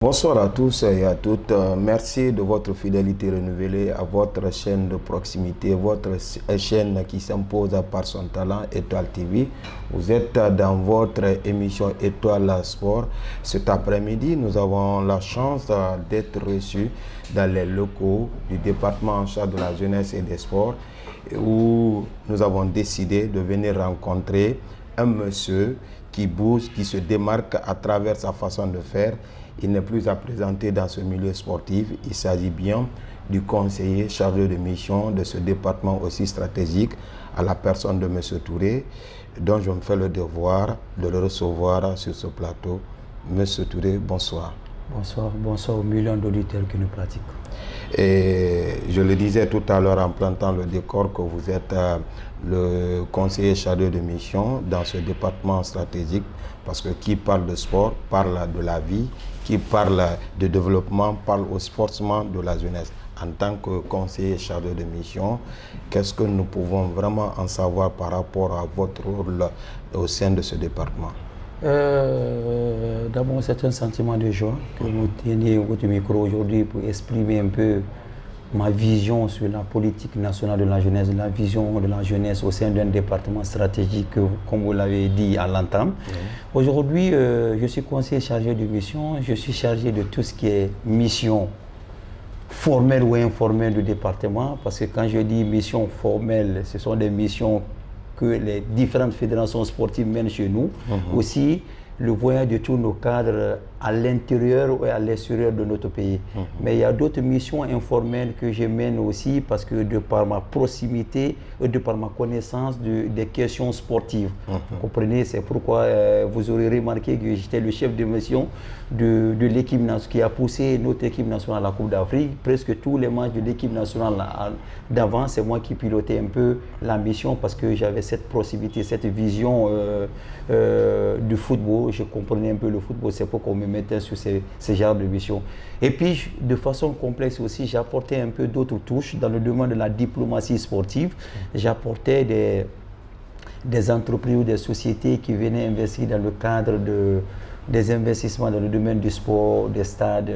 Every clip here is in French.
Bonsoir à tous et à toutes. Merci de votre fidélité renouvelée à votre chaîne de proximité, votre chaîne qui s'impose par son talent, Étoile TV. Vous êtes dans votre émission Étoile Sport. Cet après-midi, nous avons la chance d'être reçus dans les locaux du département en charge de la jeunesse et des sports, où nous avons décidé de venir rencontrer un monsieur qui bouge, qui se démarque à travers sa façon de faire. Il n'est plus à présenter dans ce milieu sportif. Il s'agit bien du conseiller chargé de mission de ce département aussi stratégique, à la personne de M. Touré, dont je me fais le devoir de le recevoir sur ce plateau. M. Touré, bonsoir. Bonsoir aux millions d'auditeurs qui nous pratiquent. Et je le disais tout à l'heure en plantant le décor que vous êtes le conseiller chargé de mission dans ce département stratégique, parce que qui parle de sport parle de la vie, qui parle de développement parle aussi forcément de la jeunesse. En tant que conseiller chargé de mission, qu'est-ce que nous pouvons vraiment en savoir par rapport à votre rôle au sein de ce département? D'abord, c'est un sentiment de joie que vous teniez votre micro aujourd'hui pour exprimer un peu ma vision sur la politique nationale de la jeunesse, la vision de la jeunesse au sein d'un département stratégique, comme vous l'avez dit à l'entame. Aujourd'hui, je suis conseiller chargé de mission, je suis chargé de tout ce qui est mission formelle ou informelle du département, parce que quand je dis mission formelle, ce sont des missions que les différentes fédérations sportives mènent chez nous. Aussi, le voyage de tous nos cadres à l'intérieur et à l'extérieur de notre pays. Mais il y a d'autres missions informelles que je mène aussi, parce que de par ma proximité et de par ma connaissance des questions sportives. Vous comprenez, c'est pourquoi vous aurez remarqué que j'étais le chef de mission de l'équipe nationale qui a poussé notre équipe nationale à la Coupe d'Afrique. Presque tous les matchs de l'équipe nationale d'avant, c'est moi qui pilotais un peu la mission, parce que j'avais cette proximité, cette vision du football. Je comprenais un peu le football, c'est pourquoi on me mettait sur ces genres de missions. Et puis, de façon complexe aussi, j'apportais un peu d'autres touches dans le domaine de la diplomatie sportive. J'apportais des entreprises ou des sociétés qui venaient investir dans le cadre des investissements dans le domaine du sport, des stades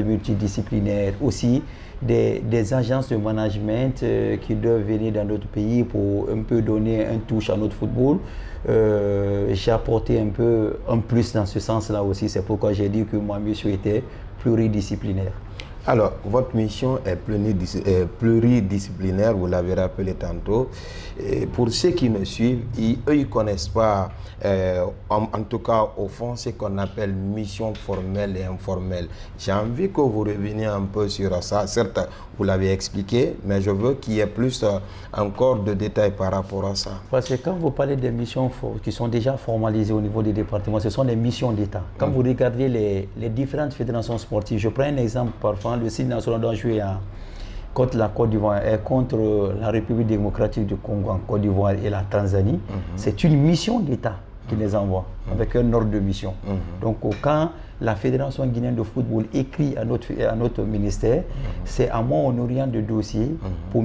multidisciplinaires, aussi des agences de management qui doivent venir dans notre pays pour un peu donner un touche à notre football. J'ai apporté un peu un plus dans ce sens-là aussi. C'est pourquoi j'ai dit que ma mission était pluridisciplinaire. Alors, votre mission est pluridisciplinaire, vous l'avez rappelé tantôt. Et pour ceux qui me suivent, eux, ils ne connaissent pas, en tout cas au fond, ce qu'on appelle mission formelle et informelle. J'ai envie que vous reveniez un peu sur ça. Certes, vous l'avez expliqué, mais je veux qu'il y ait plus encore de détails par rapport à ça. Parce que quand vous parlez des missions qui sont déjà formalisées au niveau des départements, ce sont des missions d'État. Quand vous regardez les différentes fédérations sportives, je prends un exemple parfois. Le site national doit jouer contre la Côte d'Ivoire et contre la République démocratique du Congo en Côte d'Ivoire et la Tanzanie. C'est une mission d'État qui les envoie, avec un ordre de mission. Donc quand la Fédération guinéenne de football écrit à notre ministère, c'est à moi on oriente de dossier pour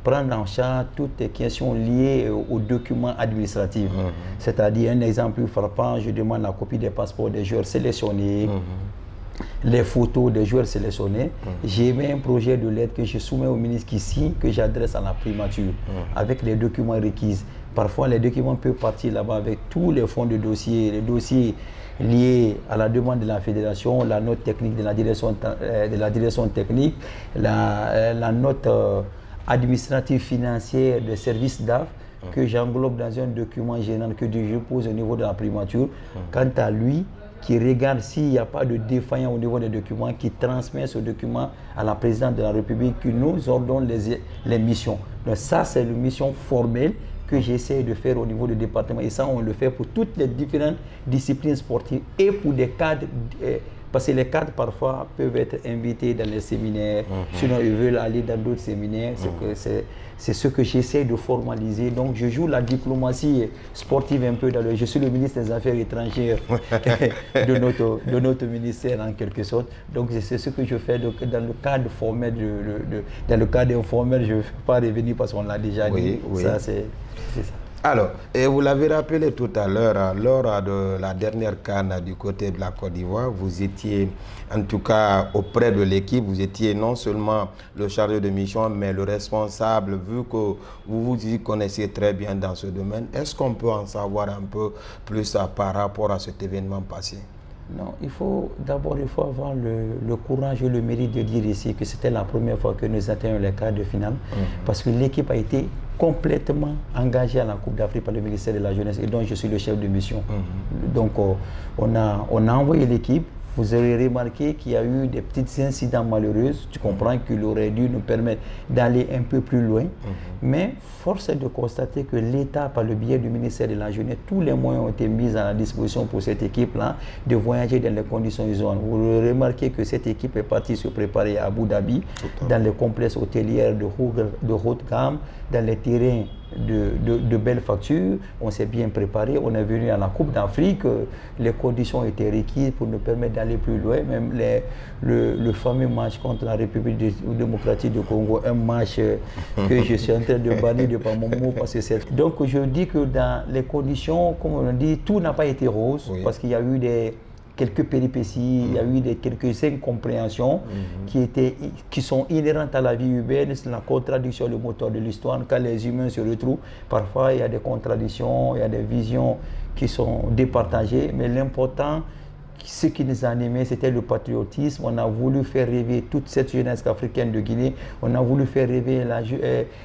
prendre en charge toutes les questions liées aux documents administratifs. C'est-à-dire, un exemple frappant, je demande la copie des passeports des joueurs sélectionnés, les photos des joueurs sélectionnés. J'ai mis un projet de lettre que je soumets au ministre qui signe, que j'adresse à la primature avec les documents requis. Parfois, les documents peuvent partir là-bas avec tous les fonds de dossier, les dossiers liés à la demande de la fédération, la note technique de la direction technique, la note administrative financière des services DAF, que j'englobe dans un document général que je pose au niveau de la primature. Quant à lui, qui regarde s'il n'y a pas de défaillant au niveau des documents, qui transmet ce document à la présidente de la République, qui nous ordonne les missions. Donc ça, c'est une mission formelle que j'essaie de faire au niveau du département. Et ça, on le fait pour toutes les différentes disciplines sportives et pour des cadres. Parce que les cadres, parfois, peuvent être invités dans les séminaires. Sinon, ils veulent aller dans d'autres séminaires. C'est ce que j'essaie de formaliser. Donc, je joue la diplomatie sportive un peu. Je suis le ministre des Affaires étrangères de notre ministère, en quelque sorte. Donc, c'est ce que je fais dans le cadre formel. Dans le cadre informel, je ne vais pas revenir parce qu'on l'a déjà dit. Oui. Ça, c'est ça. Alors, et vous l'avez rappelé tout à l'heure, lors de la dernière CAN du côté de la Côte d'Ivoire, vous étiez, en tout cas auprès de l'équipe, vous étiez non seulement le chargé de mission, mais le responsable, vu que vous vous y connaissez très bien dans ce domaine. Est-ce qu'on peut en savoir un peu plus par rapport à cet événement passé? Non, il faut avoir le courage et le mérite de dire ici que c'était la première fois que nous atteignions les quarts de finale, parce que l'équipe a été complètement engagée à la Coupe d'Afrique par le ministère de la Jeunesse et dont je suis le chef de mission. Donc on a envoyé l'équipe. Vous aurez remarqué qu'il y a eu des petits incidents malheureux. Tu comprends qu'il aurait dû nous permettre d'aller un peu plus loin. Mais force est de constater que l'État, par le biais du ministère de la Jeunesse, tous les moyens ont été mis à la disposition pour cette équipe-là de voyager dans les conditions isolantes. Vous aurez remarqué que cette équipe est partie se préparer à Abu Dhabi, dans les complexes hôteliers de haute gamme, dans les terrains de belles factures. On s'est bien préparé, on est venu à la Coupe d'Afrique, les conditions étaient requises pour nous permettre d'aller plus loin. Même le fameux match contre la République démocratique du Congo, un match que je suis en train de bannir de par mon mot parce que c'est... Donc je dis que dans les conditions, comme on dit, tout n'a pas été rose, parce qu'il y a eu quelques péripéties, il y a eu quelques incompréhensions qui sont inhérentes à la vie humaine. C'est la contradiction, le moteur de l'histoire. Quand les humains se retrouvent, parfois il y a des contradictions, il y a des visions qui sont départagées. Mais l'important, ce qui nous a animés, c'était le patriotisme. On a voulu faire rêver toute cette jeunesse africaine de Guinée. On a voulu faire rêver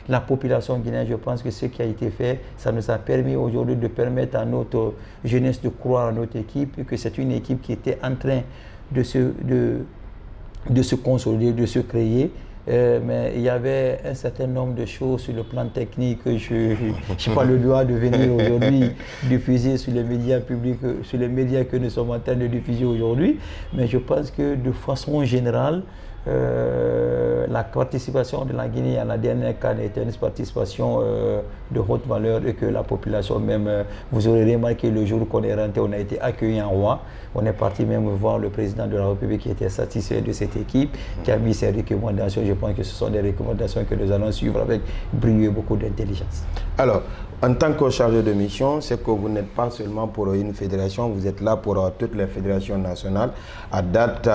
la population guinéenne. Je pense que ce qui a été fait, ça nous a permis aujourd'hui de permettre à notre jeunesse de croire à notre équipe et que c'est une équipe qui était en train de se consolider, de se créer. Mais il y avait un certain nombre de choses sur le plan technique que je n'ai pas le droit de venir aujourd'hui diffuser sur les médias publics, sur les médias que nous sommes en train de diffuser aujourd'hui. Mais je pense que de façon générale, la participation de la Guinée à la dernière CAN était une participation de haute valeur et que la population même, vous aurez remarqué le jour qu'on est rentré, on a été accueillis en roi. On est parti même voir le président de la République qui était satisfait de cette équipe, qui a mis ses recommandations. Je pense que ce sont des recommandations que nous allons suivre avec brio et beaucoup d'intelligence. Alors, en tant que chargé de mission, c'est que vous n'êtes pas seulement pour une fédération, vous êtes là pour toutes les fédérations nationales. À date,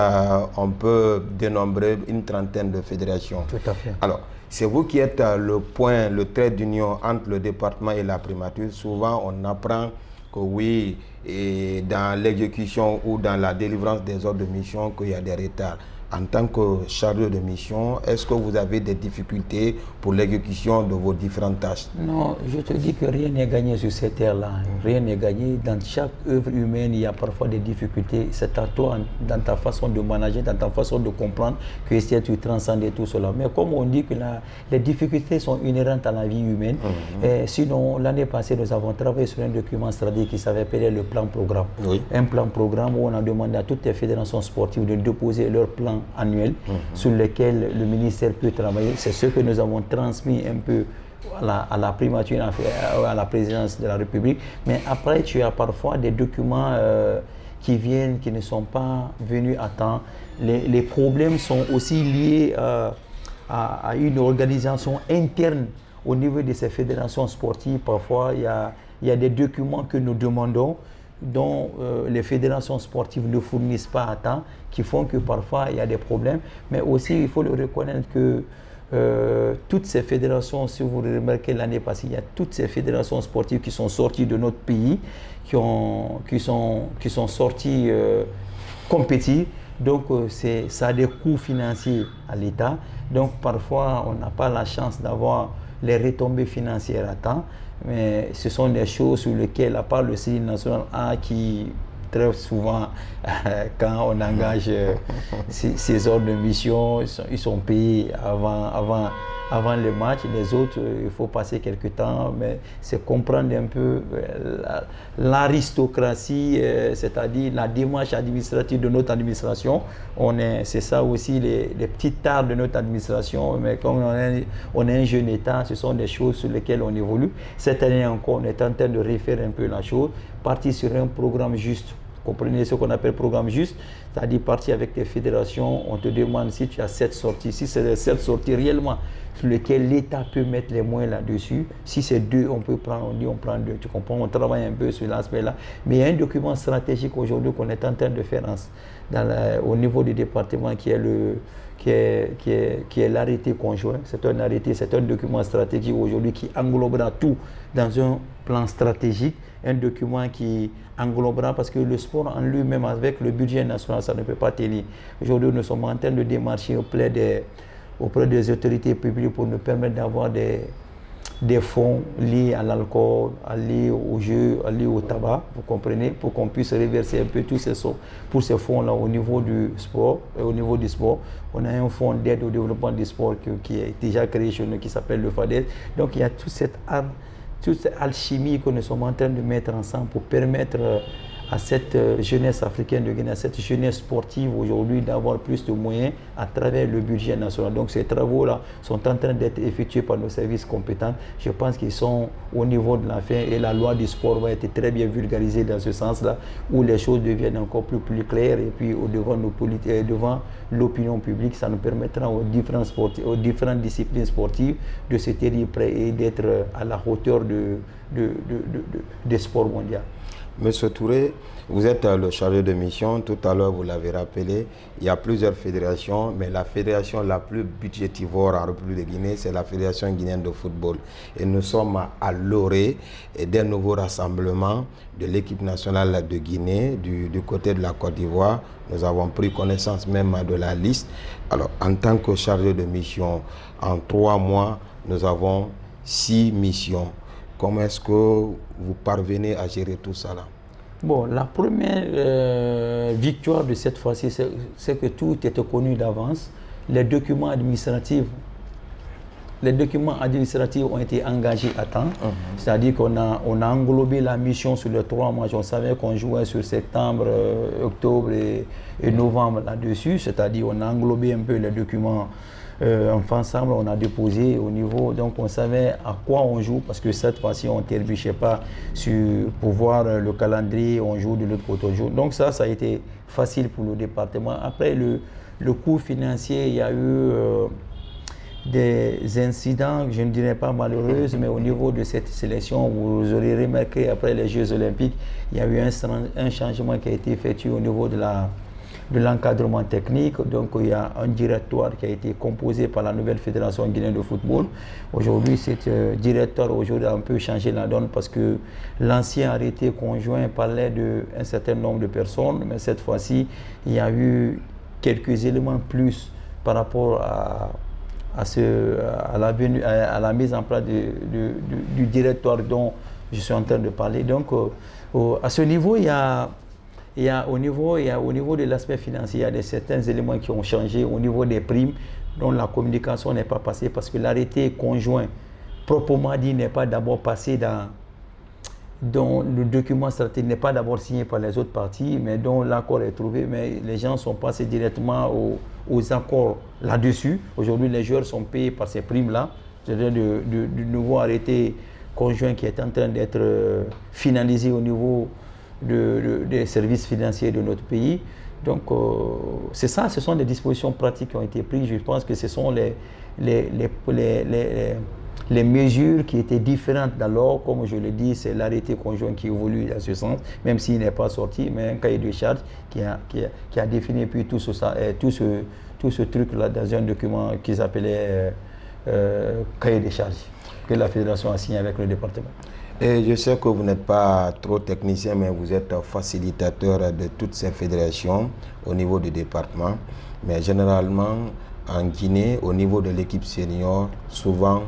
on peut dénombrer une trentaine de fédérations. Tout à fait. Alors, c'est vous qui êtes le trait d'union entre le département et la primature. Souvent, on apprend que oui, et dans l'exécution ou dans la délivrance des ordres de mission, qu'il y a des retards. En tant que chargé de mission, est-ce que vous avez des difficultés pour l'exécution de vos différentes tâches? Non, je te dis que rien n'est gagné sur cette terre-là. Rien n'est gagné. Dans chaque œuvre humaine, il y a parfois des difficultés. C'est à toi, dans ta façon de manager, dans ta façon de comprendre, que tu transcendes tout cela. Mais comme on dit que les difficultés sont inhérentes à la vie humaine, sinon, l'année passée, nous avons travaillé sur un document stratégique qui s'appelait le plan-programme. Un plan-programme où on a demandé à toutes les fédérations sportives de déposer leur plan annuel sur lequel le ministère peut travailler. C'est ce que nous avons transmis un peu à la primature, à la présidence de la République. Mais après, tu as parfois des documents qui ne sont pas venus à temps. Les problèmes sont aussi liés à une organisation interne au niveau de ces fédérations sportives. Parfois, il y a des documents que nous demandons dont les fédérations sportives ne fournissent pas à temps, qui font que parfois il y a des problèmes. Mais aussi, il faut le reconnaître que toutes ces fédérations, si vous remarquez l'année passée, il y a toutes ces fédérations sportives qui sont sorties de notre pays, qui sont sorties compétir. Donc ça a des coûts financiers à l'État. Donc parfois, on n'a pas la chance d'avoir les retombées financières à temps. Mais ce sont des choses sur lesquelles, à part le CNI national A qui, très souvent, quand on engage ces ordres de mission, ils sont payés avant le match. Les autres, il faut passer quelques temps, mais c'est comprendre un peu l'aristocratie, c'est-à-dire la démarche administrative de notre administration. C'est ça aussi les petits tares de notre administration, mais comme on est un jeune État, ce sont des choses sur lesquelles on évolue. Cette année encore, on est en train de refaire un peu la chose, partir sur un programme juste Vous comprenez ce qu'on appelle programme juste, c'est-à-dire partir avec tes fédérations, on te demande si tu as 7 sorties, si c'est 7 sorties réellement sur lesquelles l'État peut mettre les moyens là-dessus. Si c'est 2, on peut prendre, on dit on prend 2, tu comprends, on travaille un peu sur l'aspect-là. Mais il y a un document stratégique aujourd'hui qu'on est en train de faire au niveau du département qui est l'arrêté conjoint. C'est un arrêté, c'est un document stratégique aujourd'hui qui englobera tout dans un plan stratégique, un document qui englobera, parce que le sport en lui-même avec le budget national, ça ne peut pas tenir. Aujourd'hui, nous sommes en train de démarcher auprès des autorités publiques pour nous permettre d'avoir des fonds liés à l'alcool, liés aux jeux, liés au tabac, vous comprenez, pour qu'on puisse reverser un peu tous ces sommes pour ces fonds-là au niveau du sport. Et au niveau du sport, on a un fonds d'aide au développement du sport qui est déjà créé chez nous, qui s'appelle le FADES. Donc il y a toute cette alchimie que nous sommes en train de mettre ensemble pour permettre à cette jeunesse africaine de Guinée, à cette jeunesse sportive aujourd'hui d'avoir plus de moyens à travers le budget national. Donc ces travaux-là sont en train d'être effectués par nos services compétents. Je pense qu'ils sont au niveau de la fin et la loi du sport va être très bien vulgarisée dans ce sens-là, où les choses deviennent encore plus claires et puis devant l'opinion publique, ça nous permettra aux différentes disciplines sportives de se tenir prêts et d'être à la hauteur des sports mondiaux. Monsieur Touré, vous êtes le chargé de mission. Tout à l'heure, vous l'avez rappelé, il y a plusieurs fédérations, mais la fédération la plus budgétivore en République de Guinée, c'est la Fédération guinéenne de football. Et nous sommes à l'orée d'un nouveau rassemblement de l'équipe nationale de Guinée, du côté de la Côte d'Ivoire. Nous avons pris connaissance même de la liste. Alors, en tant que chargé de mission, en 3 mois, nous avons 6 missions. Comment est-ce que vous parvenez à gérer tout ça là? Bon, la première victoire de cette fois-ci, c'est que tout était connu d'avance. Les documents administratifs ont été engagés à temps. C'est-à-dire qu'on a englobé la mission sur les 3 mois. On savait qu'on jouait sur septembre, octobre et novembre là-dessus. C'est-à-dire qu'on a englobé un peu les documents. Ensemble, on a déposé au niveau, donc on savait à quoi on joue, parce que cette fois-ci, on ne trébuchait pas pour voir le calendrier, on joue de l'autre côté. Donc ça a été facile pour le département. Après, le coût financier, il y a eu des incidents, je ne dirais pas malheureux, mais au niveau de cette sélection, vous aurez remarqué, après les Jeux Olympiques, il y a eu un changement qui a été effectué au niveau de l'encadrement technique. Donc il y a un directoire qui a été composé par la nouvelle fédération guinéenne de football. Aujourd'hui, ce directoire a un peu changé la donne, parce que l'ancien arrêté conjoint parlait d'un certain nombre de personnes, mais cette fois-ci, il y a eu quelques éléments plus par rapport à la mise en place du directoire dont je suis en train de parler. Donc à ce niveau, au niveau de l'aspect financier, il y a certains éléments qui ont changé au niveau des primes, dont la communication n'est pas passée, parce que l'arrêté conjoint, proprement dit, n'est pas d'abord passé dont le document stratégique n'est pas d'abord signé par les autres parties, mais dont l'accord est trouvé, mais les gens sont passés directement aux accords là-dessus. Aujourd'hui, les joueurs sont payés par ces primes-là, c'est-à-dire du nouveau arrêté conjoint qui est en train d'être finalisé au niveau des services financiers de notre pays. Donc c'est ça, ce sont des dispositions pratiques qui ont été prises. Je pense que ce sont les mesures qui étaient différentes d'alors. Comme je le dis, c'est l'arrêté conjoint qui évolue dans ce sens, même s'il n'est pas sorti, mais un cahier de charge qui a défini puis tout ce truc-là dans un document qu'ils appelaient cahier de charge, que la fédération a signé avec le département. Et je sais que vous n'êtes pas trop technicien, mais vous êtes facilitateur de toutes ces fédérations au niveau du département. Mais généralement, en Guinée, au niveau de l'équipe senior, souvent,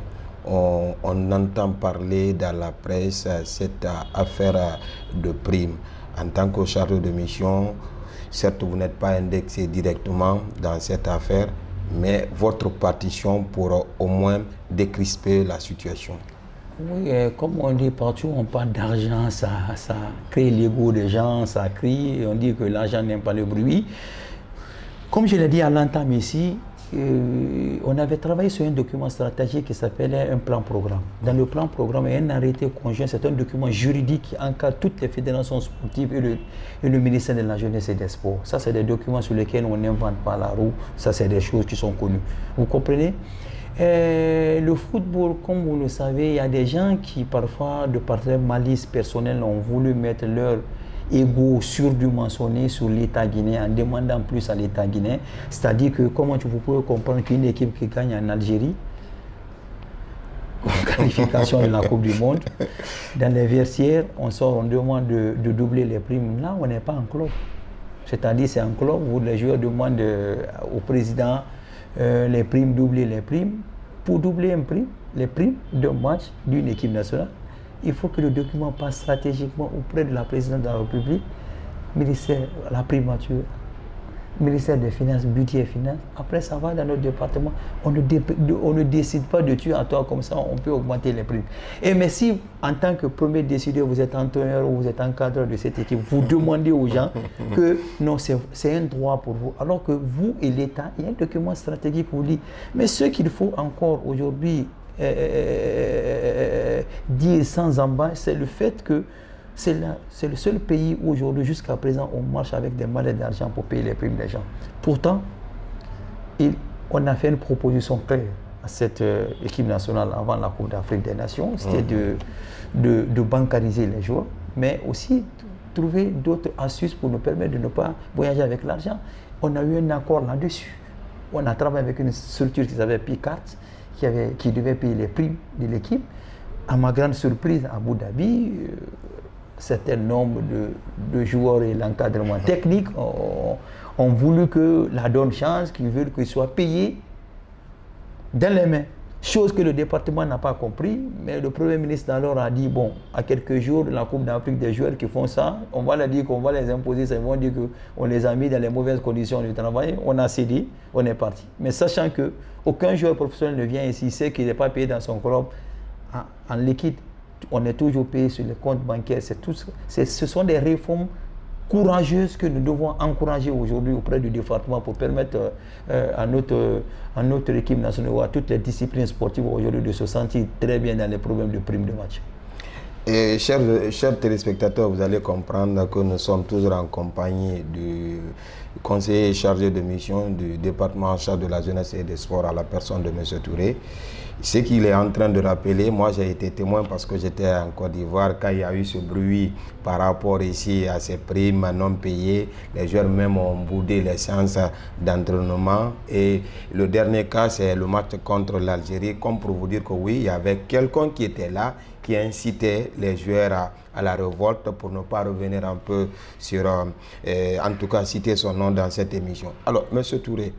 on entend parler dans la presse cette affaire de prime. En tant que chargé de mission, certes, vous n'êtes pas indexé directement dans cette affaire, mais votre partition pour au moins décrisper la situation. Oui, comme on dit partout, on parle d'argent, ça crée l'ego des gens, ça crie, on dit que l'argent n'aime pas le bruit. Comme je l'ai dit à l'entame ici, on avait travaillé sur un document stratégique qui s'appelait un plan-programme. Dans le plan-programme, il y a un arrêté conjoint, c'est un document juridique qui encadre toutes les fédérations sportives et le ministère de la Jeunesse et des Sports. Ça, c'est des documents sur lesquels on n'invente pas la roue. Ça, c'est des choses qui sont connues. Vous comprenez? Le football, comme vous le savez, il y a des gens qui, parfois, de par leur malice personnelle, ont voulu mettre leur ego surdimensionné sur l'État guinéen en demandant plus à l'État guinéen. C'est-à-dire que comment vous pouvez comprendre qu'une équipe qui gagne en Algérie, en qualification de la Coupe du Monde, dans les vestiaires, on demande de doubler les primes. Là, on n'est pas en club. C'est-à-dire c'est un club où les joueurs demandent au président les primes, doubler les primes. Pour doubler les primes d'un match d'une équipe nationale, il faut que le document passe stratégiquement auprès de la présidente de la République, ministère de la primature, ministère des Finances, budget et finances. Après, ça va dans notre département. On ne décide pas de tuer à toi comme ça, on peut augmenter les primes. Et mais si, en tant que premier décideur, vous êtes entraîneur ou vous êtes encadreur de cette équipe, vous demandez aux gens que non, c'est un droit pour vous. Alors que vous et l'État, il y a un document stratégique qui vous dit, mais ce qu'il faut encore aujourd'hui dire sans embâche, c'est le fait que c'est le seul pays où aujourd'hui, jusqu'à présent, on marche avec des mallettes d'argent pour payer les primes des gens. Pourtant, on a fait une proposition claire à cette équipe nationale avant la Coupe d'Afrique des Nations, c'était de bancariser les joueurs, mais aussi trouver d'autres astuces pour nous permettre de ne pas voyager avec l'argent. On a eu un accord là-dessus. On a travaillé avec une structure qui s'appelle Picard, qui devait payer les primes de l'équipe. À ma grande surprise, à Abu Dhabi, un certain nombre de joueurs et l'encadrement technique ont voulu que la donne change, qu'ils veulent qu'ils soient payés dans les mains. Chose que le département n'a pas compris, mais le Premier ministre alors a dit, bon, à quelques jours de la Coupe d'Afrique des joueurs qui font ça, on va leur dire qu'on va les imposer, ils vont dire qu'on les a mis dans les mauvaises conditions de travail, on a cédé, on est parti. Mais sachant qu'aucun joueur professionnel ne vient ici, sait qu'il n'est pas payé dans son club en liquide, on est toujours payé sur les comptes bancaires, ce sont des réformes courageuses que nous devons encourager aujourd'hui auprès du département pour permettre à notre équipe nationale ou à toutes les disciplines sportives aujourd'hui de se sentir très bien dans les problèmes de primes de match. Et chers téléspectateurs, vous allez comprendre que nous sommes toujours en compagnie du conseiller chargé de mission du département en charge de la jeunesse et des sports à la personne de M. Touré. Ce qu'il est en train de rappeler, moi j'ai été témoin parce que j'étais en Côte d'Ivoire quand il y a eu ce bruit par rapport ici à ces primes non payées. Les joueurs même ont boudé les séances d'entraînement. Et le dernier cas, c'est le match contre l'Algérie. Comme pour vous dire que oui, il y avait quelqu'un qui était là, qui incitait les joueurs à la révolte pour ne pas revenir un peu sur, en tout cas citer son nom dans cette émission. Alors, M. Touré,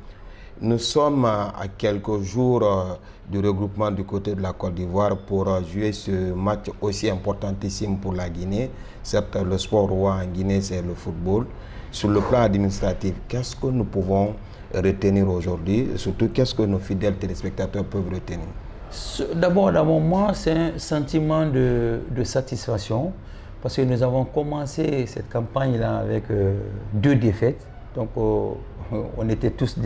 nous sommes à quelques jours du regroupement du côté de la Côte d'Ivoire pour jouer ce match aussi importantissime pour la Guinée. Certes, le sport roi en Guinée, c'est le football. Sur le plan administratif, qu'est-ce que nous pouvons retenir aujourd'hui? Surtout, qu'est-ce que nos fidèles téléspectateurs peuvent retenir? D'abord, moi, c'est un sentiment de satisfaction parce que nous avons commencé cette campagne-là avec 2 défaites. Donc, on était tous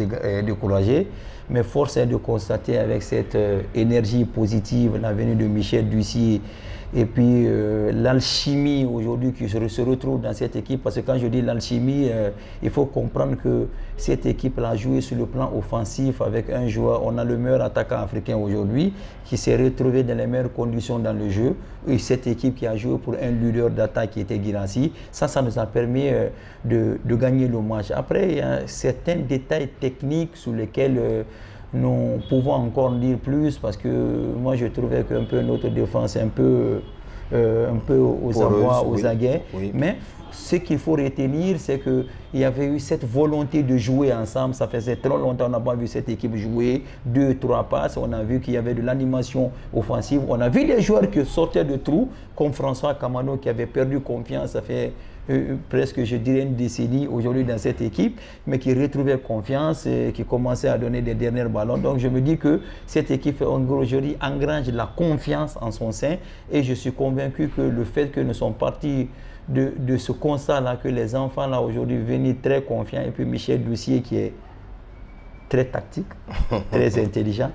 découragés, mais force est de constater avec cette énergie positive, la venue de Michel Ducy et puis l'alchimie aujourd'hui qui se retrouve dans cette équipe. Parce que quand je dis l'alchimie, il faut comprendre que cette équipe-là a joué sur le plan offensif avec un joueur. On a le meilleur attaquant africain aujourd'hui qui s'est retrouvé dans les meilleures conditions dans le jeu. Et cette équipe qui a joué pour un leader d'attaque qui était Guirassy, ça nous a permis de gagner le match. Après, il y a certains détails techniques sur lesquels nous pouvons encore dire plus parce que moi je trouvais qu'un peu notre défense est un peu aux abois, aux aguets. Oui. Mais ce qu'il faut retenir, c'est qu'il y avait eu cette volonté de jouer ensemble. Ça faisait trop longtemps qu'on n'a pas vu cette équipe jouer 2-3 passes. On a vu qu'il y avait de l'animation offensive. On a vu des joueurs qui sortaient de trous, comme François Kamano qui avait perdu confiance. Ça fait presque, je dirais, une décennie aujourd'hui dans cette équipe, mais qui retrouvait confiance et qui commençait à donner des derniers ballons. Donc je me dis que cette équipe aujourd'hui engrange la confiance en son sein et je suis convaincu que le fait que nous sommes partis de ce constat-là, que les enfants là aujourd'hui venaient très confiants, et puis Michel Doucier qui est très tactique, très intelligent,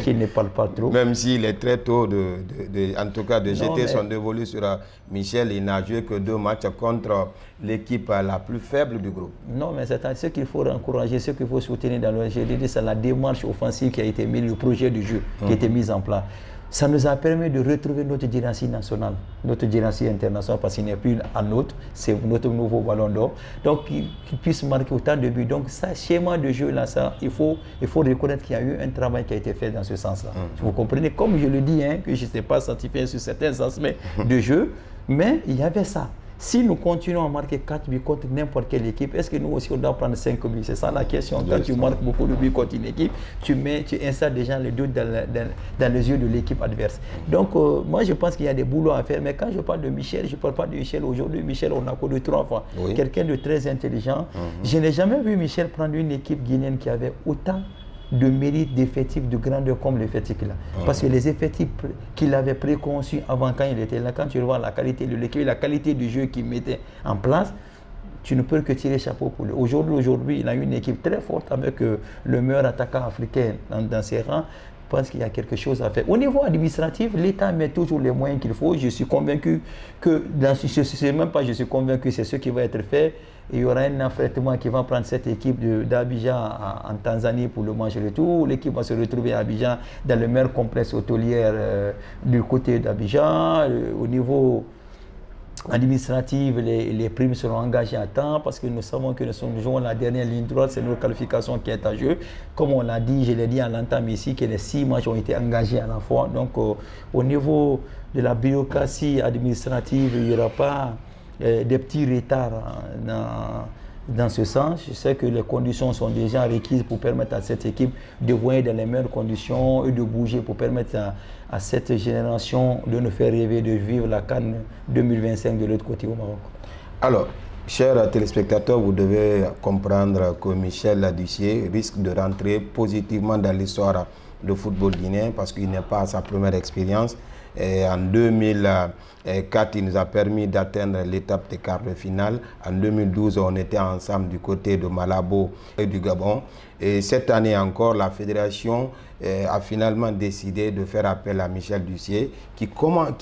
qui ne parle pas trop. Même s'il est très tôt, en tout cas, de jeter son dévolu sur Michel, il n'a joué que 2 matchs contre l'équipe la plus faible du groupe. Non, mais c'est ce qu'il faut encourager, ce qu'il faut soutenir dans le jeu, c'est la démarche offensive qui a été mise, le projet du jeu qui a été mis en place. Ça nous a permis de retrouver notre dynastie nationale, notre dynastie internationale, parce qu'il n'est plus un nôtre, c'est notre nouveau ballon d'or. Donc, qu'il puisse marquer autant de buts. Donc, ça, schéma de jeu, là, ça, il faut reconnaître qu'il y a eu un travail qui a été fait dans ce sens-là. Vous comprenez, comme je le dis, hein, que je n'étais pas certifié sur certains aspects de jeu, mais il y avait ça. Si nous continuons à marquer 4 buts contre n'importe quelle équipe, est-ce que nous aussi on doit prendre 5 buts? C'est ça la question. Quand tu marques beaucoup de buts contre une équipe, tu installes déjà le doute dans les yeux de l'équipe adverse. Donc moi je pense qu'il y a des boulots à faire. Mais quand je parle de Michel, je ne parle pas de Michel aujourd'hui. Michel, on a connu 3 fois. Oui. Quelqu'un de très intelligent. Je n'ai jamais vu Michel prendre une équipe guinéenne qui avait autant de mérite d'effectifs de grandeur comme l'effectif là. Parce que les effectifs qu'il avait préconçus avant quand il était là, quand tu vois la qualité de l'équipe, la qualité du jeu qu'il mettait en place, tu ne peux que tirer chapeau pour lui. Aujourd'hui, il a une équipe très forte avec le meilleur attaquant africain dans ses rangs. Je pense qu'il y a quelque chose à faire. Au niveau administratif, l'État met toujours les moyens qu'il faut. Je suis convaincu que, je suis convaincu, c'est ce qui va être fait. Il y aura un affrètement qui va prendre cette équipe d'Abidjan en Tanzanie pour le match retour. L'équipe va se retrouver à Abidjan dans le meilleur complexe hôtelier du côté d'Abidjan. Au niveau administratif, les primes seront engagées à temps parce que nous savons que nous jouons la dernière ligne droite, c'est notre qualification qui est en jeu. Comme on l'a dit, je l'ai dit à l'entame ici, que les 6 matchs ont été engagés à la fois. Donc au niveau de la bureaucratie administrative, il n'y aura pas des petits retards dans ce sens. Je sais que les conditions sont déjà requises pour permettre à cette équipe de voyer dans les meilleures conditions et de bouger pour permettre à cette génération de nous faire rêver de vivre la CAN 2025 de l'autre côté au Maroc. Alors, chers téléspectateurs, vous devez comprendre que Michel Dussier risque de rentrer positivement dans l'histoire du football guinéen parce qu'il n'est pas à sa première expérience. Et en 2004, il nous a permis d'atteindre l'étape des quarts de finale. En 2012, on était ensemble du côté de Malabo et du Gabon. Et cette année encore, la fédération a finalement décidé de faire appel à Michel Dussier, qui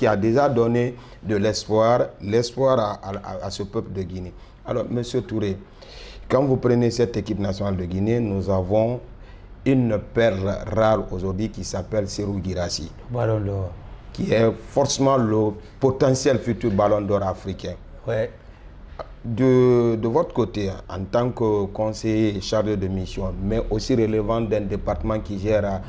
a déjà donné de l'espoir à ce peuple de Guinée. Alors, Monsieur Touré, quand vous prenez cette équipe nationale de Guinée, nous avons une perle rare aujourd'hui qui s'appelle Serhou Guirassy. Ballon d'or. Qui est forcément le potentiel futur ballon d'or africain. Ouais. De votre côté, en tant que conseiller chargé de mission, mais aussi relevant d'un département qui gère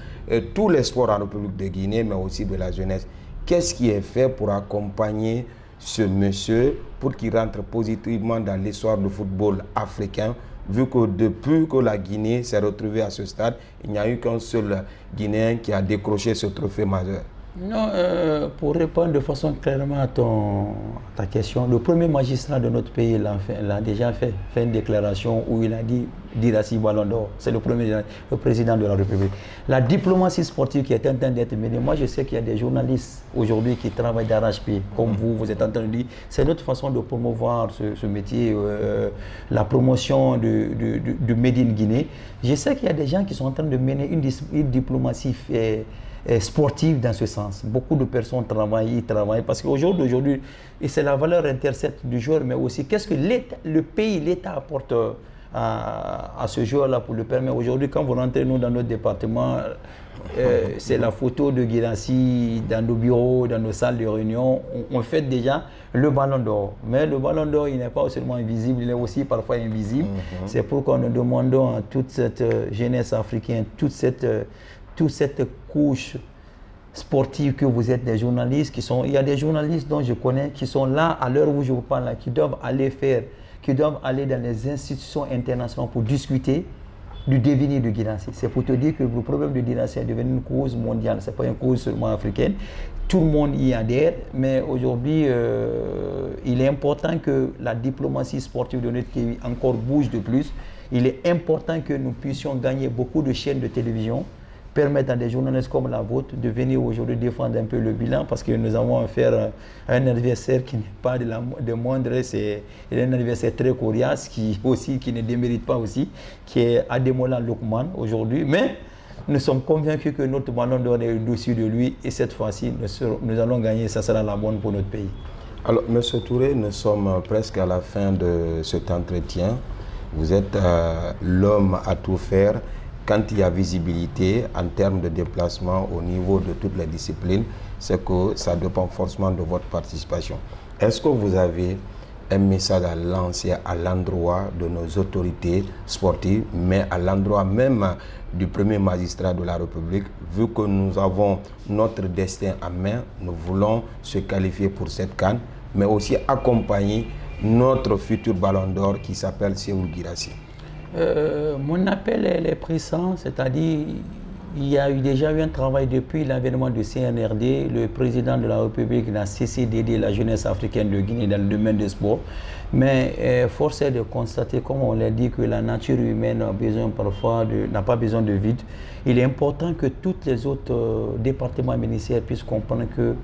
tous les sports en République de Guinée, mais aussi de la jeunesse, qu'est-ce qui est fait pour accompagner ce monsieur pour qu'il rentre positivement dans l'histoire du football africain, vu que depuis que la Guinée s'est retrouvée à ce stade, il n'y a eu qu'un seul Guinéen qui a décroché ce trophée majeur? Non, pour répondre de façon clairement à ta question, le premier magistrat de notre pays l'a déjà fait une déclaration où il a dit Guirassy Ballon d'Or. C'est le président de la République. La diplomatie sportive qui est en train d'être menée, moi je sais qu'il y a des journalistes aujourd'hui qui travaillent d'arrache-pied, comme vous êtes en train de dire. C'est notre façon de promouvoir ce métier, la promotion du Made in Guinée. Je sais qu'il y a des gens qui sont en train de mener une diplomatie sportive dans ce sens. Beaucoup de personnes travaillent parce qu'aujourd'hui, et c'est la valeur intercepte du joueur, mais aussi qu'est-ce que l'État apporte à ce joueur-là pour le permettre. Aujourd'hui, quand vous rentrez dans notre département, c'est la photo de Guirassy dans nos bureaux, dans nos salles de réunion. On fait déjà le ballon d'or. Mais le ballon d'or, il n'est pas seulement invisible, il est aussi parfois invisible. C'est pourquoi nous demandons à toute cette jeunesse africaine, toute cette couche sportive que vous êtes des journalistes il y a des journalistes dont je connais qui sont là à l'heure où je vous parle là, qui doivent aller dans les institutions internationales pour discuter du devenir de Guirassy. C'est pour te dire que le problème de Guirassy est devenu une cause mondiale, c'est pas une cause seulement africaine. Tout le monde y adhère, mais aujourd'hui, il est important que la diplomatie sportive de notre pays encore bouge de plus. Il est important que nous puissions gagner beaucoup de chaînes de télévision permettre à des journalistes comme la vôtre de venir aujourd'hui défendre un peu le bilan, parce que nous avons affaire à un adversaire qui n'est pas de moindre, c'est un adversaire très coriace qui ne démérite pas aussi, qui est Ademola Lookman aujourd'hui. Mais nous sommes convaincus que notre ballon d'or est au-dessus de lui et cette fois-ci, nous allons gagner, ça sera la bonne pour notre pays. Alors, M. Touré, nous sommes presque à la fin de cet entretien. Vous êtes l'homme à tout faire. Quand il y a visibilité en termes de déplacement au niveau de toutes les disciplines, c'est que ça dépend forcément de votre participation. Est-ce que vous avez un message à lancer à l'endroit de nos autorités sportives, mais à l'endroit même du premier magistrat de la République, vu que nous avons notre destin en main, nous voulons se qualifier pour cette CAN, mais aussi accompagner notre futur ballon d'or qui s'appelle Serhou Guirassy? Mon appel est pressant, c'est-à-dire il y a déjà eu un travail depuis l'avènement du CNRD. Le président de la République n'a cessé d'aider la jeunesse africaine de Guinée dans le domaine des sports. Mais force est de constater, comme on l'a dit, que la nature humaine a besoin n'a pas besoin de vide. Il est important que tous les autres départements ministériels puissent comprendre que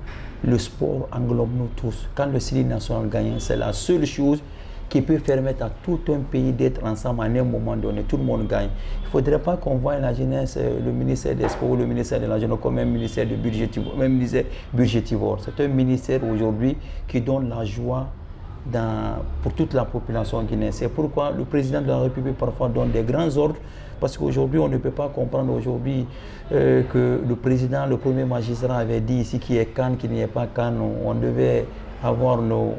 le sport englobe nous tous. Quand le Série national gagne, c'est la seule chose qui peut permettre à tout un pays d'être ensemble à un moment donné. Tout le monde gagne. Il ne faudrait pas qu'on voie la jeunesse, le ministère des Sports, le ministère de la Jeunesse comme un ministère de budgétivore. C'est un ministère aujourd'hui qui donne la joie pour toute la population guinéenne. C'est pourquoi le président de la République parfois donne des grands ordres, parce qu'aujourd'hui on ne peut pas comprendre aujourd'hui que le président, le premier magistrat avait dit ici qu'il y ait CAN, qu'il n'y ait pas CAN. On devait avoir nos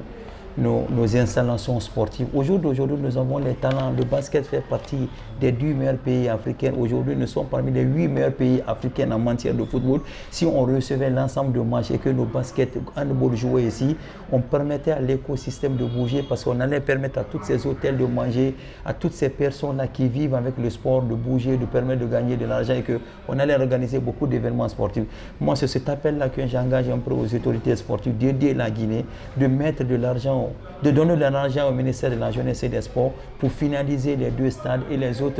installations sportives. Aujourd'hui, nous avons les talents. Le basket fait partie des 10 meilleurs pays africains. Aujourd'hui, nous sommes parmi les 8 meilleurs pays africains en matière de football. Si on recevait l'ensemble de matchs et que nos baskets handball jouaient ici, on permettait à l'écosystème de bouger, parce qu'on allait permettre à tous ces hôtels de manger, à toutes ces personnes-là qui vivent avec le sport de bouger, de permettre de gagner de l'argent, et qu'on allait organiser beaucoup d'événements sportifs. Moi, c'est cet appel-là que j'engage un peu aux autorités sportives d'aider la Guinée, de mettre de l'argent, de donner de l'argent au ministère de la Jeunesse et des Sports pour finaliser les 2 stades et les autres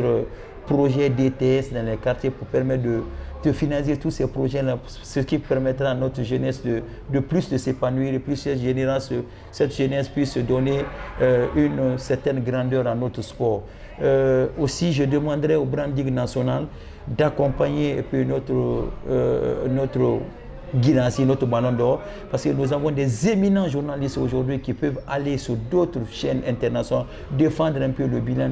projets DTS dans les quartiers, pour permettre de finaliser tous ces projets-là, ce qui permettra à notre jeunesse de plus de s'épanouir, et plus cette jeunesse puisse se donner une certaine grandeur à notre sport. Aussi, je demanderai au branding national d'accompagner notre Guirassy, notre ballon d'or, parce que nous avons des éminents journalistes aujourd'hui qui peuvent aller sur d'autres chaînes internationales, défendre un peu le bilan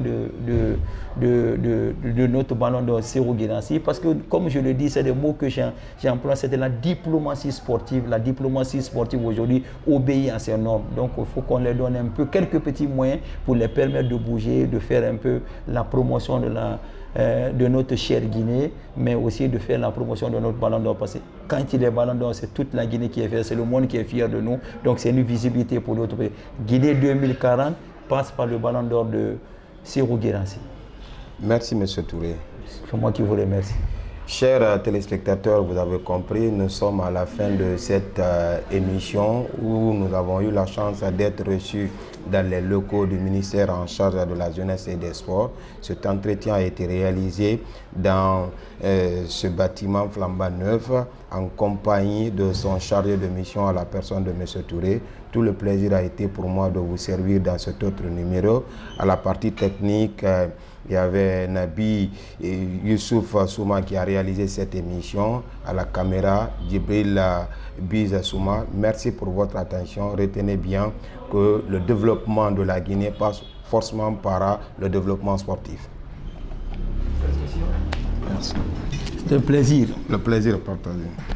de notre ballon d'or Serhou Guirassy, parce que, comme je le dis, c'est des mots que j'emploie, c'est de la diplomatie sportive. La diplomatie sportive aujourd'hui obéit à ces normes. Donc il faut qu'on leur donne un peu quelques petits moyens pour les permettre de bouger, de faire un peu la promotion de notre chère Guinée, mais aussi de faire la promotion de notre ballon d'or, parce que quand il est ballon d'or, c'est toute la Guinée qui est fière, c'est le monde qui est fier de nous, donc c'est une visibilité pour notre pays. Guinée 2040 passe par le ballon d'or de Serhou Guirassy. Merci M. Touré. C'est moi qui vous remercie. Chers téléspectateurs, vous avez compris, nous sommes à la fin de cette émission où nous avons eu la chance d'être reçus dans les locaux du ministère en charge de la jeunesse et des sports. Cet entretien a été réalisé dans ce bâtiment flambant neuf en compagnie de son chargé de mission à la personne de M. Touré. Tout le plaisir a été pour moi de vous servir dans cet autre numéro. À la partie technique, il y avait Nabi et Youssouf Souma qui a réalisé cette émission. À la caméra, Djibril Biz Souma. Merci pour votre attention. Retenez bien que le développement de la Guinée passe forcément par le développement sportif. Merci. C'est un plaisir. Le plaisir est partagé.